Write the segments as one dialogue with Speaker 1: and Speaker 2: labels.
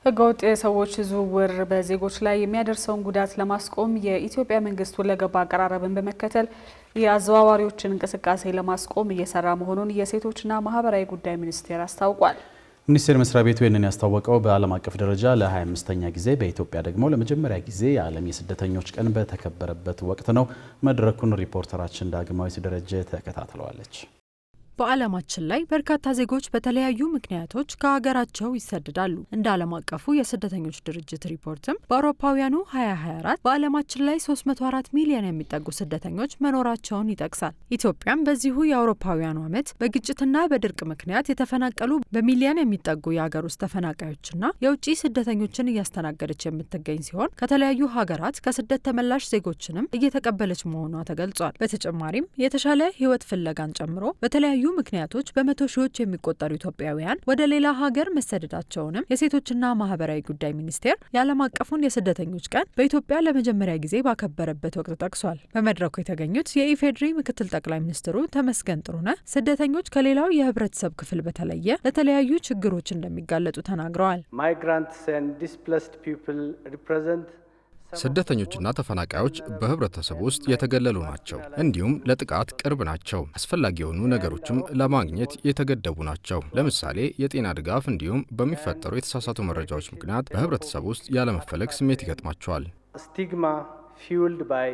Speaker 1: ህገወጥ የሰዎች ዝውውር በዜጎች ላይ የሚያደርሰውን ጉዳት ለማስቆም የኢትዮጵያ መንግስት ሁለገብ አቀራረብን በመከተል የአዘዋዋሪዎችን እንቅስቃሴ ለማስቆም እየሰራ መሆኑን የሴቶችና ማህበራዊ ጉዳይ ሚኒስቴር አስታውቋል።
Speaker 2: ሚኒስቴር መስሪያ ቤቱ ይህንን ያስታወቀው በዓለም አቀፍ ደረጃ ለ25ኛ ጊዜ በኢትዮጵያ ደግሞ ለመጀመሪያ ጊዜ የዓለም የስደተኞች ቀን በተከበረበት ወቅት ነው። መድረኩን ሪፖርተራችን ዳግማዊት ደረጀ ተከታትለዋለች።
Speaker 3: በዓለማችን ላይ በርካታ ዜጎች በተለያዩ ምክንያቶች ከሀገራቸው ይሰደዳሉ። እንደ ዓለም አቀፉ የስደተኞች ድርጅት ሪፖርትም በአውሮፓውያኑ 2024 በዓለማችን ላይ 304 ሚሊዮን የሚጠጉ ስደተኞች መኖራቸውን ይጠቅሳል። ኢትዮጵያም በዚሁ የአውሮፓውያኑ ዓመት በግጭትና በድርቅ ምክንያት የተፈናቀሉ በሚሊዮን የሚጠጉ የሀገር ውስጥ ተፈናቃዮችና የውጭ ስደተኞችን እያስተናገደች የምትገኝ ሲሆን ከተለያዩ ሀገራት ከስደት ተመላሽ ዜጎችንም እየተቀበለች መሆኗ ተገልጿል። በተጨማሪም የተሻለ ሕይወት ፍለጋን ጨምሮ በተለያዩ ምክንያቶች በመቶ ሺዎች የሚቆጠሩ ኢትዮጵያውያን ወደ ሌላ ሀገር መሰደዳቸውንም የሴቶችና ማህበራዊ ጉዳይ ሚኒስቴር የዓለም አቀፉን የስደተኞች ቀን በኢትዮጵያ ለመጀመሪያ ጊዜ ባከበረበት ወቅት ጠቅሷል። በመድረኩ የተገኙት የኢፌዴሪ ምክትል ጠቅላይ ሚኒስትሩ ተመስገን ጥሩነህ ስደተኞች ከሌላው የህብረተሰብ ክፍል በተለየ ለተለያዩ ችግሮች እንደሚጋለጡ ተናግረዋል።
Speaker 4: ስደተኞችና ተፈናቃዮች በህብረተሰቡ ውስጥ የተገለሉ ናቸው። እንዲሁም ለጥቃት ቅርብ ናቸው። አስፈላጊ የሆኑ ነገሮችም ለማግኘት የተገደቡ ናቸው። ለምሳሌ የጤና ድጋፍ፣ እንዲሁም በሚፈጠሩ የተሳሳቱ መረጃዎች ምክንያት በህብረተሰቡ ውስጥ ያለመፈለግ ስሜት ይገጥማቸዋል። ስቲግማ ፊውልድ ባይ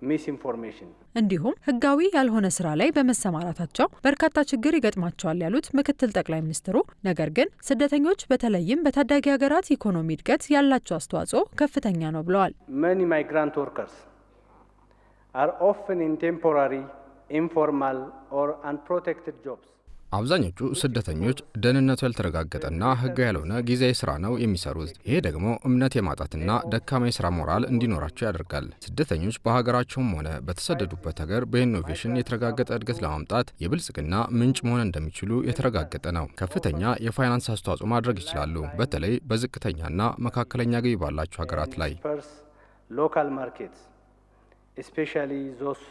Speaker 4: ሚስኢንፎርሜሽን
Speaker 3: እንዲሁም ህጋዊ ያልሆነ ስራ ላይ በመሰማራታቸው በርካታ ችግር ይገጥማቸዋል ያሉት ምክትል ጠቅላይ ሚኒስትሩ፣ ነገር ግን ስደተኞች በተለይም በታዳጊ ሀገራት ኢኮኖሚ እድገት ያላቸው አስተዋጽኦ ከፍተኛ ነው ብለዋል።
Speaker 5: Many migrant workers are often in temporary, informal or unprotected jobs.
Speaker 4: አብዛኞቹ ስደተኞች ደህንነቱ ያልተረጋገጠና ህጋዊ ያልሆነ ጊዜያዊ ስራ ነው የሚሰሩት። ይሄ ደግሞ እምነት የማጣትና ደካማ የስራ ሞራል እንዲኖራቸው ያደርጋል። ስደተኞች በሀገራቸውም ሆነ በተሰደዱበት ሀገር በኢኖቬሽን የተረጋገጠ እድገት ለማምጣት የብልጽግና ምንጭ መሆን እንደሚችሉ የተረጋገጠ ነው። ከፍተኛ የፋይናንስ አስተዋጽኦ ማድረግ ይችላሉ፣ በተለይ በዝቅተኛና መካከለኛ ገቢ ባላቸው ሀገራት ላይ።
Speaker 5: ሎካል ማርኬትስ especially those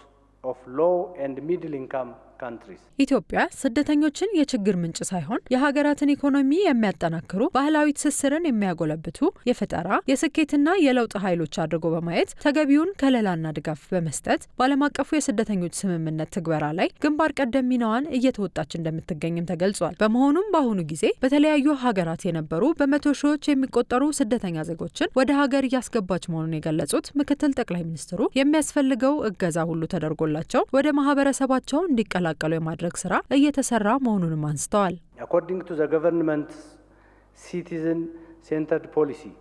Speaker 5: of low and middle income countries.
Speaker 3: ኢትዮጵያ ስደተኞችን የችግር ምንጭ ሳይሆን የሀገራትን ኢኮኖሚ የሚያጠናክሩ ባህላዊ ትስስርን የሚያጎለብቱ የፈጠራ የስኬትና የለውጥ ኃይሎች አድርጎ በማየት ተገቢውን ከለላና ድጋፍ በመስጠት በዓለም አቀፉ የስደተኞች ስምምነት ትግበራ ላይ ግንባር ቀደም ሚናዋን እየተወጣች እንደምትገኝም ተገልጿል። በመሆኑም በአሁኑ ጊዜ በተለያዩ ሀገራት የነበሩ በመቶ ሺዎች የሚቆጠሩ ስደተኛ ዜጎችን ወደ ሀገር እያስገባች መሆኑን የገለጹት ምክትል ጠቅላይ ሚኒስትሩ የሚያስፈልገው እገዛ ሁሉ ተደርጎላቸው ወደ ማህበረሰባቸው እንዲቀላቀሉ የማድረግ ስራ እየተሰራ መሆኑንም አንስተዋል።
Speaker 5: According to the government's citizen-centered policy,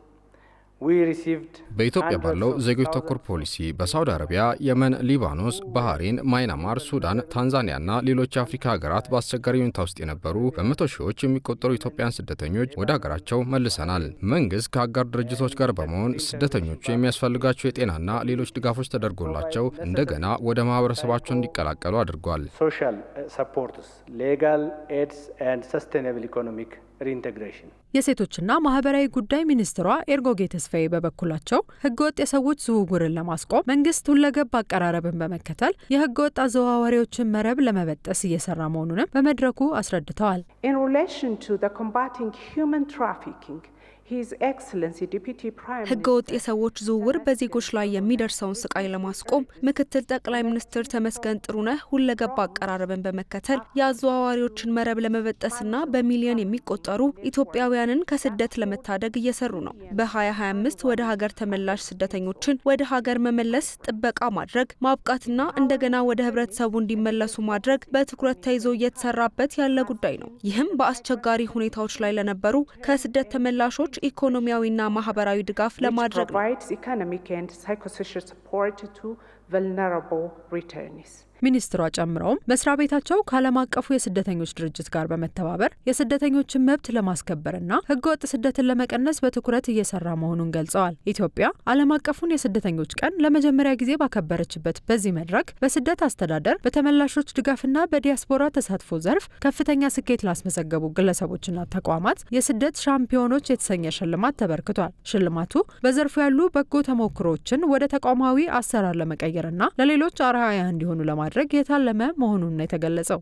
Speaker 4: በኢትዮጵያ ባለው ዜጎች ተኮር ፖሊሲ በሳውዲ አረቢያ፣ የመን፣ ሊባኖስ፣ ባህሬን፣ ማይናማር፣ ሱዳን፣ ታንዛኒያና ሌሎች የአፍሪካ ሀገራት በአስቸጋሪ ሁኔታ ውስጥ የነበሩ በመቶ ሺዎች የሚቆጠሩ ኢትዮጵያን ስደተኞች ወደ ሀገራቸው መልሰናል። መንግስት ከአጋር ድርጅቶች ጋር በመሆን ስደተኞቹ የሚያስፈልጋቸው የጤናና ሌሎች ድጋፎች ተደርጎላቸው እንደገና ወደ ማህበረሰባቸው እንዲቀላቀሉ አድርጓል።
Speaker 5: ሶሻል ሰፖርትስ፣ ሌጋል ኤድስ ኤንድ ሰስቴናብል ኢኮኖሚክ ሪኢንቴግሬሽን።
Speaker 3: የሴቶችና ማህበራዊ ጉዳይ ሚኒስትሯ ኤርጎጌ ተስፋዬ በበኩላቸው ህገወጥ የሰዎች ዝውውርን ለማስቆም መንግስት ሁለገብ አቀራረብን በመከተል የህገወጥ አዘዋዋሪዎችን መረብ ለመበጠስ እየሰራ መሆኑንም በመድረኩ አስረድተዋል።
Speaker 6: In relation to the combating human trafficking,
Speaker 7: ህገወጥ የሰዎች ዝውውር በዜጎች ላይ የሚደርሰውን ስቃይ ለማስቆም ምክትል ጠቅላይ ሚኒስትር ተመስገን ጥሩነህ ሁለገብ አቀራረብን በመከተል የአዘዋዋሪዎችን መረብ ለመበጠስና በሚሊዮን የሚቆጠሩ ኢትዮጵያውያንን ከስደት ለመታደግ እየሰሩ ነው። በ2025 ወደ ሀገር ተመላሽ ስደተኞችን ወደ ሀገር መመለስ፣ ጥበቃ ማድረግ፣ ማብቃትና እንደገና ወደ ህብረተሰቡ እንዲመለሱ ማድረግ በትኩረት ተይዞ እየተሰራበት ያለ ጉዳይ ነው። ይህም በአስቸጋሪ ሁኔታዎች ላይ ለነበሩ ከስደት ተመላሾች ኢኮኖሚያዊና ማህበራዊ ድጋፍ ለማድረግ
Speaker 6: ነው።
Speaker 3: ሚኒስትሯ ጨምረውም መስሪያ ቤታቸው ከዓለም አቀፉ የስደተኞች ድርጅት ጋር በመተባበር የስደተኞችን መብት ለማስከበርና ህገወጥ ስደትን ለመቀነስ በትኩረት እየሰራ መሆኑን ገልጸዋል። ኢትዮጵያ ዓለም አቀፉን የስደተኞች ቀን ለመጀመሪያ ጊዜ ባከበረችበት በዚህ መድረክ በስደት አስተዳደር፣ በተመላሾች ድጋፍና በዲያስፖራ ተሳትፎ ዘርፍ ከፍተኛ ስኬት ላስመዘገቡ ግለሰቦችና ተቋማት የስደት ሻምፒዮኖች የተሰኘ ሽልማት ተበርክቷል። ሽልማቱ በዘርፉ ያሉ በጎ ተሞክሮዎችን ወደ ተቋማዊ አሰራር ለመቀየርና ለሌሎች አርአያ እንዲሆኑ ለማድረግ የታለመ መሆኑን ነው የተገለጸው።